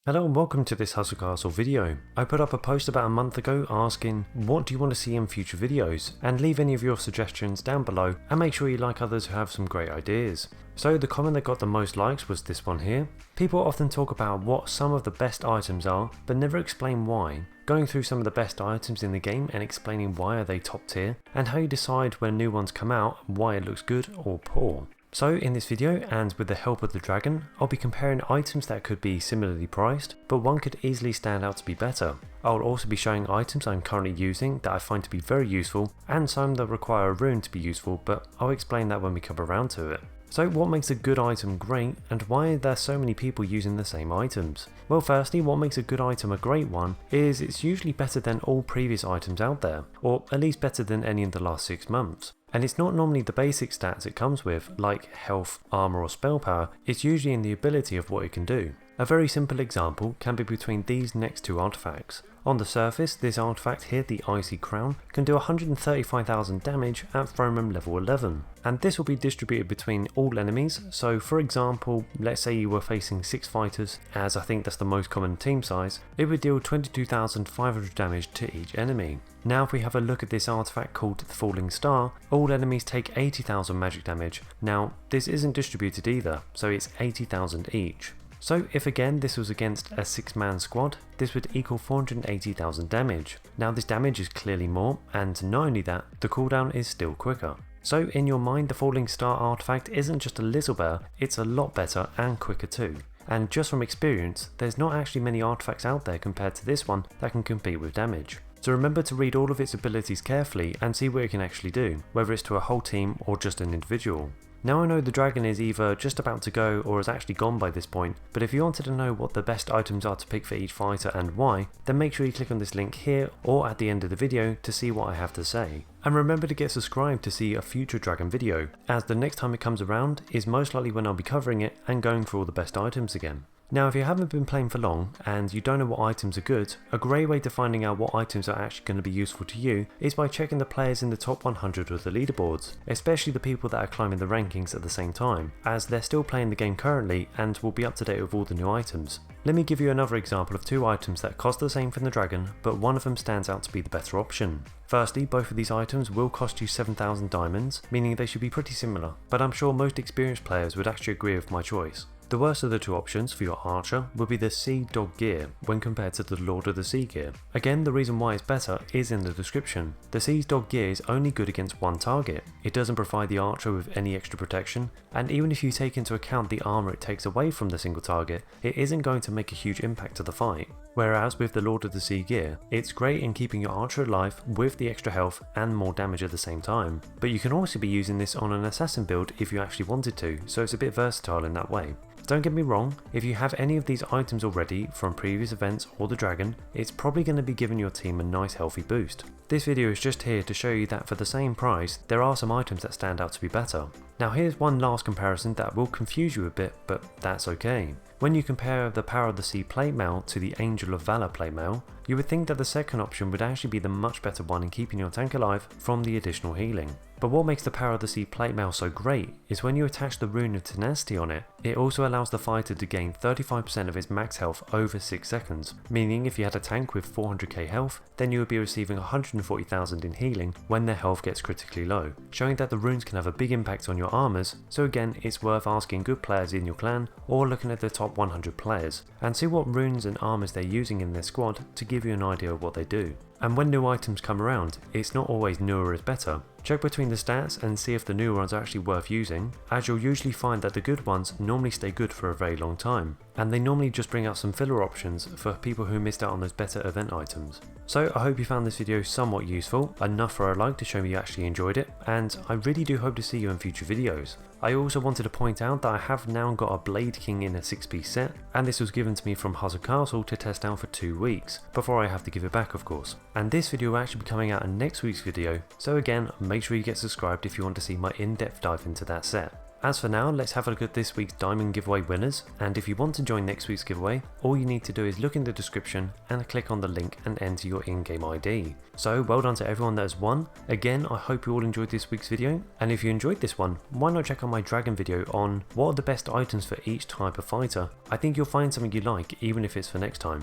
Hello and welcome to this Hustle Castle video. I put up a post about a month ago asking what do you want to see in future videos, and leave any of your suggestions down below and make sure you like others who have some great ideas. So the comment that got the most likes was this one here. People often talk about what some of the best items are but never explain why. Going through some of the best items in the game and explaining why are they top tier and how you decide when new ones come out why it looks good or poor. So in this video, and with the help of the dragon, I'll be comparing items that could be similarly priced, but one could easily stand out to be better. I'll also be showing items I'm currently using that I find to be very useful, and some that require a rune to be useful, but I'll explain that when we come around to it. So what makes a good item great, and why are there so many people using the same items? Well, firstly, what makes a good item a great one is it's usually better than all previous items out there, or at least better than any in the last 6 months. And it's not normally the basic stats it comes with, like health, armor or spell power, it's usually in the ability of what it can do. A very simple example can be between these next two artifacts. On the surface, this artifact here, the Icy Crown, can do 135,000 damage at throne room level 11. And this will be distributed between all enemies, so for example, let's say you were facing 6 fighters, as I think that's the most common team size, it would deal 22,500 damage to each enemy. Now if we have a look at this artifact called the Falling Star, all enemies take 80,000 magic damage. Now this isn't distributed either, so it's 80,000 each. So if again this was against a 6-man squad, this would equal 480,000 damage. Now this damage is clearly more, and not only that, the cooldown is still quicker. So in your mind the Falling Star artifact isn't just a little better, it's a lot better and quicker too. And just from experience, there's not actually many artifacts out there compared to this one that can compete with damage. So remember to read all of its abilities carefully and see what it can actually do, whether it's to a whole team or just an individual. Now I know the dragon is either just about to go or has actually gone by this point, but if you wanted to know what the best items are to pick for each fighter and why, then make sure you click on this link here or at the end of the video to see what I have to say. And remember to get subscribed to see a future dragon video, as the next time it comes around is most likely when I'll be covering it and going through all the best items again. Now if you haven't been playing for long and you don't know what items are good, a great way to finding out what items are actually going to be useful to you is by checking the players in the top 100 of the leaderboards, especially the people that are climbing the rankings at the same time, as they're still playing the game currently and will be up to date with all the new items. Let me give you another example of 2 items that cost the same from the dragon, but one of them stands out to be the better option. Firstly, both of these items will cost you 7,000 diamonds, meaning they should be pretty similar, but I'm sure most experienced players would actually agree with my choice. The worst of the 2 options for your archer would be the Sea Dog gear when compared to the Lord of the Sea gear. Again, the reason why it's better is in the description. The Sea Dog gear is only good against one target. It doesn't provide the archer with any extra protection, and even if you take into account the armor it takes away from the single target, it isn't going to make a huge impact to the fight. Whereas with the Lord of the Sea gear, it's great in keeping your archer alive with the extra health and more damage at the same time. But you can also be using this on an assassin build if you actually wanted to, so it's a bit versatile in that way. Don't get me wrong, if you have any of these items already from previous events or the dragon, it's probably going to be giving your team a nice healthy boost. This video is just here to show you that for the same price, there are some items that stand out to be better. Now here's one last comparison that will confuse you a bit, but that's okay. When you compare the Power of the Sea plate mail to the Angel of Valor plate mail, you would think that the second option would actually be the much better one in keeping your tank alive from the additional healing. But what makes the Power of the Sea plate mail so great is when you attach the rune of tenacity on it, it also allows the fighter to gain 35% of his max health over 6 seconds, meaning if you had a tank with 400k health, then you would be receiving 140,000 in healing when their health gets critically low, showing that the runes can have a big impact on your armors. So again, it's worth asking good players in your clan or looking at the top 100 players and see what runes and armors they're using in their squad to give you an idea of what they do. And when new items come around, it's not always newer is better. Check between the stats and see if the new ones are actually worth using, as you'll usually find that the good ones normally stay good for a very long time, and they normally just bring out some filler options for people who missed out on those better event items. So I hope you found this video somewhat useful, enough for a like to show me you actually enjoyed it, and I really do hope to see you in future videos. I also wanted to point out that I have now got a Blade King in a 6-piece set, and this was given to me from Hustle Castle to test out for 2 weeks, before I have to give it back of course. And this video will actually be coming out in next week's video, so again, make sure you get subscribed if you want to see my in-depth dive into that set. As for now, let's have a look at this week's diamond giveaway winners, and if you want to join next week's giveaway, all you need to do is look in the description and click on the link and enter your in-game ID. So well done to everyone that has won. Again, I hope you all enjoyed this week's video, and if you enjoyed this one, why not check out my dragon video on what are the best items for each type of fighter. I think you'll find something you like even if it's for next time.